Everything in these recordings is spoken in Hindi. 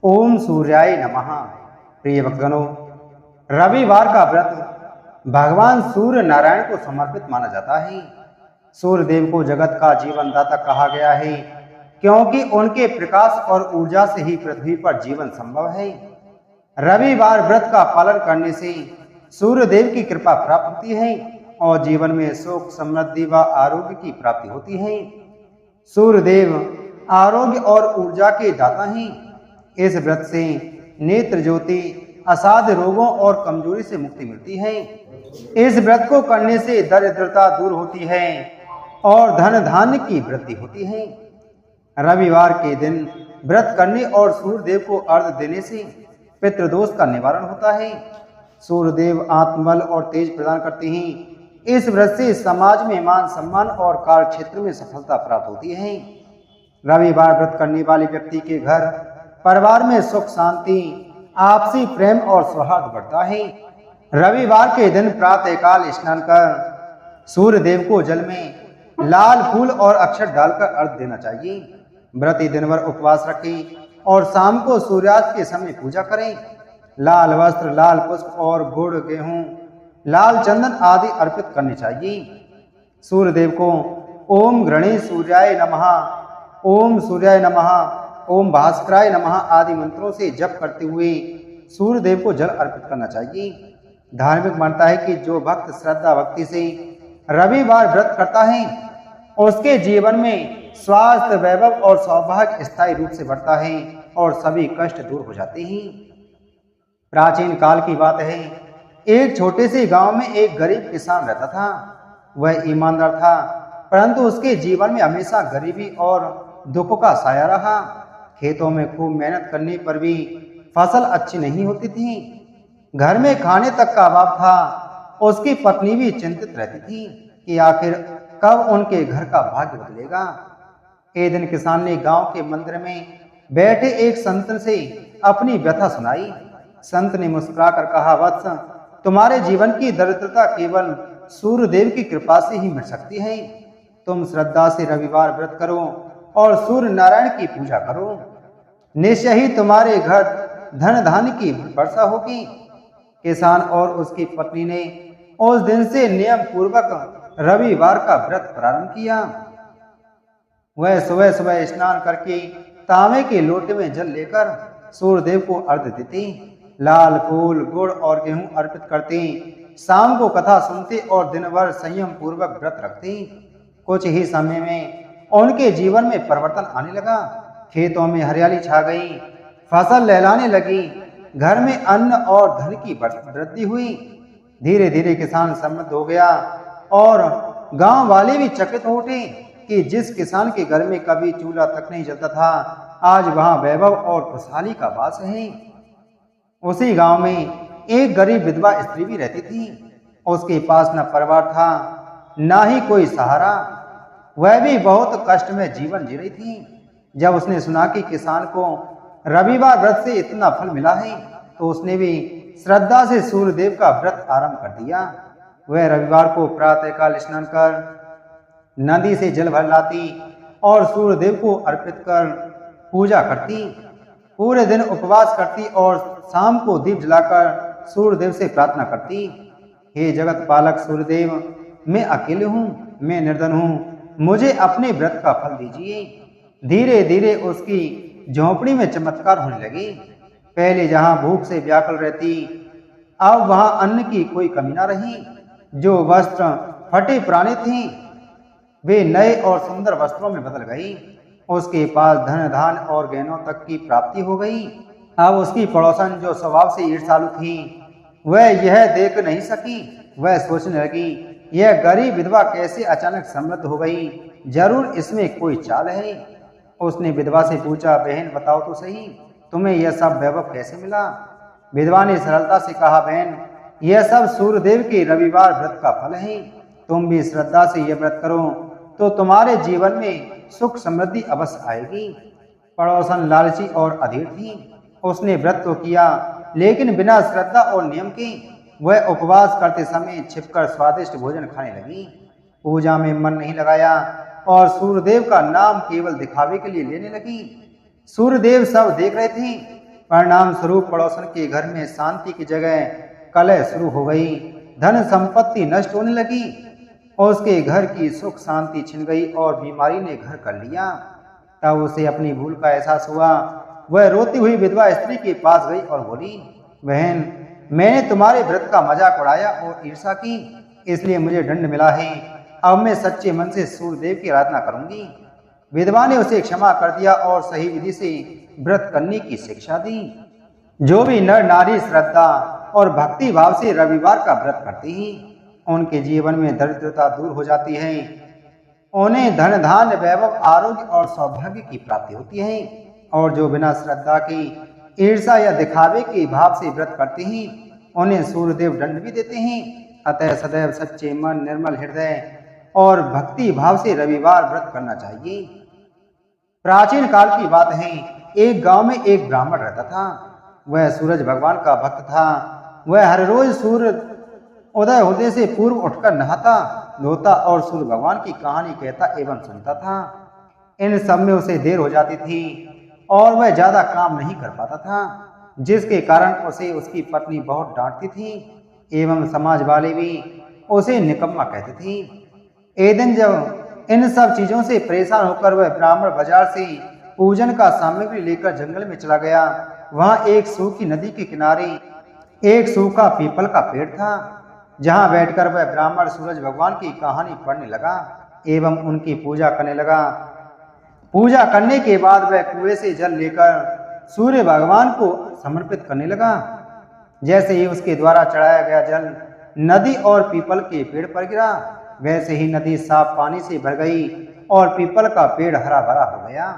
ओम सूर्याय नमः। प्रिय भक्तगणों, रविवार का व्रत भगवान सूर्य नारायण को समर्पित माना जाता है। सूर्य देव को जगत का जीवनदाता कहा गया है, क्योंकि उनके प्रकाश और ऊर्जा से ही पृथ्वी पर जीवन संभव है। रविवार व्रत का पालन करने से सूर्य देव की कृपा प्राप्त होती है और जीवन में सुख, समृद्धि व आरोग्य की प्राप्ति होती है। सूर्य देव आरोग्य और ऊर्जा के दाता हैं। इस व्रत से नेत्र ज्योति, असाध्य रोगों और कमजोरी से मुक्ति मिलती है। इस व्रत को करने से दरिद्रता दूर होती है और धन धान्य की वृद्धि होती है। रविवार के दिन व्रत करने और सूर्य देव को अर्घ्य देने से पितृदोष का निवारण होता है। सूर्य देव आत्मबल और तेज प्रदान करते हैं। इस व्रत से समाज में मान सम्मान और कार्य क्षेत्र में सफलता प्राप्त होती है। रविवार व्रत करने वाले व्यक्ति के घर परिवार में सुख शांति, आपसी प्रेम और सौहार्द बढ़ता है। रविवार के दिन प्रातःकाल स्नान कर सूर्य देव को जल में लाल फूल और अक्षत डालकर अर्घ्य देना चाहिए। व्रती दिन भर उपवास रखें और शाम को सूर्यास्त के समय पूजा करें। लाल वस्त्र, लाल पुष्प और गुड़, गेहूं, लाल चंदन आदि अर्पित करने चाहिए। सूर्य देव को ओम गणेश सूर्याय नमः, ओम सूर्याय नमः, ओम भास्कराय नमः आदि मंत्रों से जप करते हुए सूर्य देव को जल अर्पित करना चाहिए। धार्मिक मानता है कि जो भक्त श्रद्धा भक्ति से रविवार व्रत करता है उसके जीवन में स्वास्थ्य, वैभव और सौभाग्य स्थायी रूप से बढ़ता है और सभी कष्ट दूर हो जाते हैं। प्राचीन काल की बात है, एक छोटे से गांव में एक गरीब किसान रहता था। वह ईमानदार था, परंतु उसके जीवन में हमेशा गरीबी और दुखों का साया रहा। खेतों में खूब मेहनत करने पर भी फसल अच्छी नहीं होती थी। घर में खाने तक का अभाव था। उसकी पत्नी भी चिंतित रहती थी कि आखिर कब उनके घर का भाग्य बदलेगा। एक दिन किसान ने गांव के मंदिर में बैठे एक संत से अपनी व्यथा सुनाई। संत ने मुस्कुराकर कहा, वत्स, तुम्हारे जीवन की दरिद्रता केवल सूर्य देव की कृपा से ही मिट सकती है। तुम श्रद्धा से रविवार व्रत करो और सूर्य नारायण की पूजा करो, निश्चय ही तुम्हारे घर धन धान्य की वर्षा होगी। किसान और उसकी पत्नी ने उस दिन से नियम पूर्वक रविवार का व्रत प्रारंभ किया। वह सुबह सुबह स्नान करके तांबे के लोटे में जल लेकर सूर्य देव को अर्घ्य देते, लाल फूल, गुड़ और गेहूं अर्पित करते, शाम को कथा सुनते और दिन भर संयम पूर्वक व्रत रखते। कुछ ही समय में उनके जीवन में परिवर्तन आने लगा। खेतों में हरियाली छा गई, फसल लहलाने लगी, घर में अन्न और धन की वृद्धि हुई। धीरे धीरे किसान समृद्ध हो गया और गांव वाले भी चकित हो उठे कि जिस किसान के घर में कभी चूल्हा तक नहीं जलता था, आज वहां वैभव और खुशहाली का वास है। उसी गांव में एक गरीब विधवा स्त्री भी रहती थी। उसके पास न परिवार था, ना ही कोई सहारा। वह भी बहुत कष्ट में जीवन जी रही थी। जब उसने सुना कि किसान को रविवार व्रत से इतना फल मिला है, तो उसने भी श्रद्धा से सूर्य देव का व्रत आरंभ कर दिया। वह रविवार को प्रातःकाल स्नान कर नदी से जल भर लाती और सूर्य देव को अर्पित कर पूजा करती। पूरे दिन उपवास करती और शाम को दीप जलाकर सूर्य देव से प्रार्थना करती, हे जगत पालक सूर्यदेव, मैं अकेले हूँ, मैं निर्धन हूँ, मुझे अपने व्रत का फल दीजिए। धीरे धीरे उसकी झोंपड़ी में चमत्कार होने लगे। पहले जहां भूख से व्याकुल रहती, अब वहां अन्न की कोई कमी न रही। जो वस्त्र फटे पुराने थे, वे नए और सुंदर वस्त्रों में बदल गई। उसके पास धन धान और गहनों तक की प्राप्ति हो गई। अब उसकी पड़ोसन जो स्वभाव से ईर्ष्यालु थी, वह यह देख नहीं सकी। वह सोचने लगी, यह गरीब विधवा कैसे अचानक समृद्ध हो गई, जरूर इसमें कोई चाल है। उसने विधवा से पूछा, बहन बताओ तो सही, तुम्हें यह सब वैभव कैसे मिला? विधवा ने सरलता से कहा, बहन, यह सब सूर्य देव के रविवार व्रत का फल है। तुम भी श्रद्धा से यह व्रत करो तो तुम्हारे जीवन में सुख समृद्धि अवश्य आएगी। पड़ोसन लालची और अधीर थी। उसने व्रत तो किया, लेकिन बिना श्रद्धा और नियम के। वह उपवास करते समय छिपकर स्वादिष्ट भोजन खाने लगी, पूजा में मन नहीं लगाया और सूर्यदेव का नाम केवल दिखावे के लिए लेने लगी। सूर्यदेव सब देख रहे थे, परिणाम स्वरूप पड़ोसन के घर में शांति की जगह कलह शुरू हो गई। धन संपत्ति नष्ट होने लगी और उसके घर की सुख शांति छिन गई और बीमारी ने घर कर लिया। तब उसे अपनी भूल का एहसास हुआ। वह रोती हुई विधवा स्त्री के पास गई और बोली, बहन, मैंने तुम्हारे व्रत का मजाक उड़ाया और ईर्षा की, इसलिए मुझे दंड मिला है। अब मैं सच्चे मन से सूर्यदेव की आराधना करूंगी। विधवा ने उसे क्षमा कर दिया और सही विधि से व्रत करने की शिक्षा दी। जो भी नर नारी श्रद्धा और भक्ति भाव से रविवार का व्रत करते हैं, उनके जीवन में दरिद्रता दूर हो जाती है। उन्हें धन धान्य वैभव आरोग्य और सौभाग्य की प्राप्ति होती है। और जो बिना श्रद्धा की ईर्षा या दिखावे के भाव से व्रत करते हैं, उन्हें सूर्यदेव दंड भी देते हैं। अतः सदैव सच्चे मन, निर्मल हृदय और भक्ति भाव से रविवार व्रत करना चाहिए। प्राचीन काल की बात है, एक गांव में एक ब्राह्मण रहता था। वह सूरज भगवान का भक्त था। वह हर रोज सूर्य उदय होने से पूर्व उठकर नहाता, धोता और सूर्य भगवान की कहानी कहता एवं सुनता था। इन सब में उसे देर हो जाती थी और वह ज्यादा काम नहीं कर पाता था, जिसके कारण उसे उसकी पत्नी बहुत डांटती थी एवं समाज वाले भी उसे निकम्मा कहते थे। एक दिन जब इन सब चीजों से परेशान होकर वह ब्राह्मण बाजार से पूजन का सामग्री लेकर जंगल में चला गया। वहां एक सूखी नदी के किनारे एक सूखा पीपल का पेड़ था, जहां बैठकर वह ब्राह्मण सूरज भगवान की कहानी पढ़ने लगा एवं उनकी पूजा करने लगा। पूजा करने के बाद वह कुएं से जल लेकर सूर्य भगवान को समर्पित करने लगा। जैसे ही उसके द्वारा चढ़ाया गया जल नदी और पीपल के पेड़ पर गिरा, वैसे ही नदी साफ पानी से भर गई और पीपल का पेड़ हरा भरा हो गया।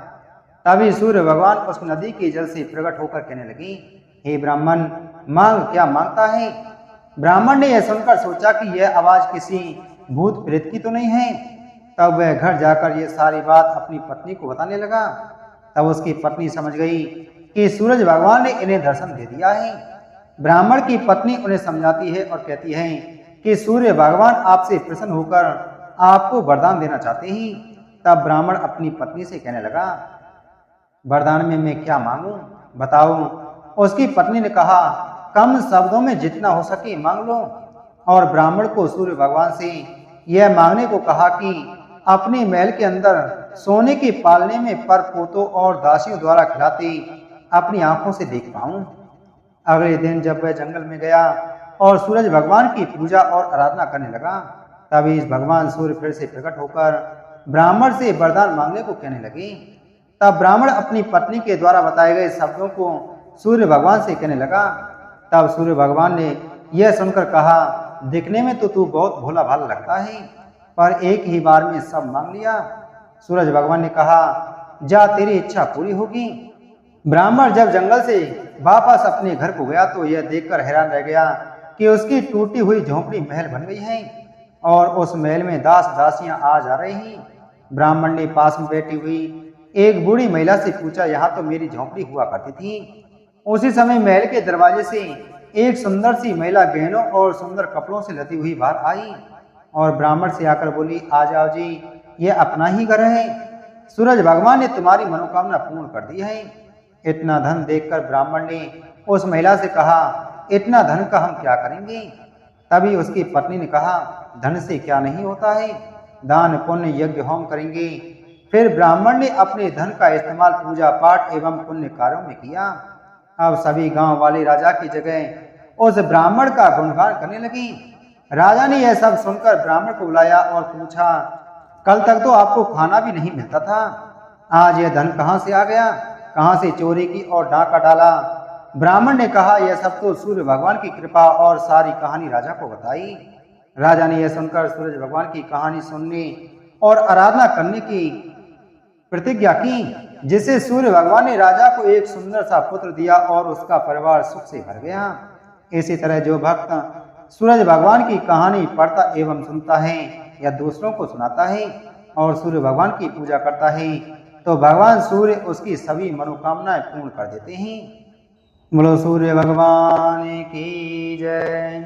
तभी सूर्य भगवान उस नदी के जल से प्रकट होकर कहने लगे, हे ब्राह्मण, मांग, क्या मांगता है? ब्राह्मण ने यह सुनकर सोचा कि यह आवाज किसी भूत प्रेत की तो नहीं है। तब वह घर जाकर यह सारी बात अपनी पत्नी को बताने लगा। तब उसकी पत्नी समझ गई कि सूरज भगवान ने इन्हें दर्शन दे दिया है। ब्राह्मण की पत्नी उन्हें समझाती है और कहती है कि सूर्य भगवान आपसे प्रसन्न होकर आपको वरदान देना चाहते हैं। तब ब्राह्मण अपनी पत्नी से कहने लगा, वरदान में मैं क्या मांगूं, बताओ। उसकी पत्नी ने कहा, कम शब्दों में जितना हो सके मांग लो। और ब्राह्मण को सूर्य भगवान से यह मांगने को कहा कि अपने महल के अंदर सोने के पालने में पर पोतों और दासियों द्वारा खिलाते अपनी आंखों से देख पाऊं। अगले दिन जब वह जंगल में गया और सूरज भगवान की पूजा और आराधना करने लगा, तभी इस भगवान सूर्य फिर से प्रकट होकर ब्राह्मण से वरदान मांगने को कहने लगे। तब ब्राह्मण अपनी पत्नी के द्वारा बताए गए शब्दों को सूर्य भगवान से कहने लगा। तब सूर्य भगवान ने यह सुनकर कहा, दिखने में तो तू बहुत भोला भाला लगता है, पर एक ही बार में सब मांग लिया। सूरज भगवान ने कहा, जा, तेरी इच्छा पूरी होगी। ब्राह्मण जब जंगल से वापस अपने घर को गया तो यह देखकर हैरान रह गया कि उसकी टूटी हुई झोंपड़ी महल बन गई है और उस महल में दास दासियां आ जा रही हैं। ब्राह्मण ने पास में बैठी हुई एक बूढ़ी महिला से पूछा, यहाँ तो मेरी झोंपड़ी हुआ करती थी। उसी समय महल के दरवाजे से एक सुंदर सी महिला गहनों और सुंदर कपड़ों से लदी हुई बाहर आई और ब्राह्मण से आकर बोली, आ जाओ जी, ये अपना ही घर है। सूरज भगवान ने तुम्हारी मनोकामना पूर्ण कर दी है। इतना धन देखकर ब्राह्मण ने उस महिला से कहा, इतना धन का हम क्या करेंगे? तभी उसकी पत्नी ने कहा, धन से क्या नहीं होता है, दान पुण्य यज्ञ होम करेंगे। फिर ब्राह्मण ने अपने धन का इस्तेमाल पूजा पाठ एवं पुण्य कार्यों में किया। अब सभी गांव वाले राजा की जगह उस ब्राह्मण का गुणगान करने लगी। राजा ने यह सब सुनकर ब्राह्मण को बुलाया और पूछा, कल तक तो आपको खाना भी नहीं मिलता था, आज यह धन कहाँ से आ गया? कहाँ से चोरी की और डाका डाला? ब्राह्मण ने कहा, यह सब तो सूर्य भगवान की कृपा, और सारी कहानी राजा को बताई। राजा ने यह सुनकर सूरज भगवान की कहानी सुनने और आराधना करने की प्रतिज्ञा की, जिससे सूर्य भगवान ने राजा को एक सुंदर सा पुत्र दिया और उसका परिवार सुख से भर गया। इसी तरह जो भक्त सूरज भगवान की कहानी पढ़ता एवं सुनता है या दूसरों को सुनाता है और सूर्य भगवान की पूजा करता है, तो भगवान सूर्य उसकी सभी मनोकामनाएं पूर्ण कर देते हैं। बोलो सूर्य भगवान की जय।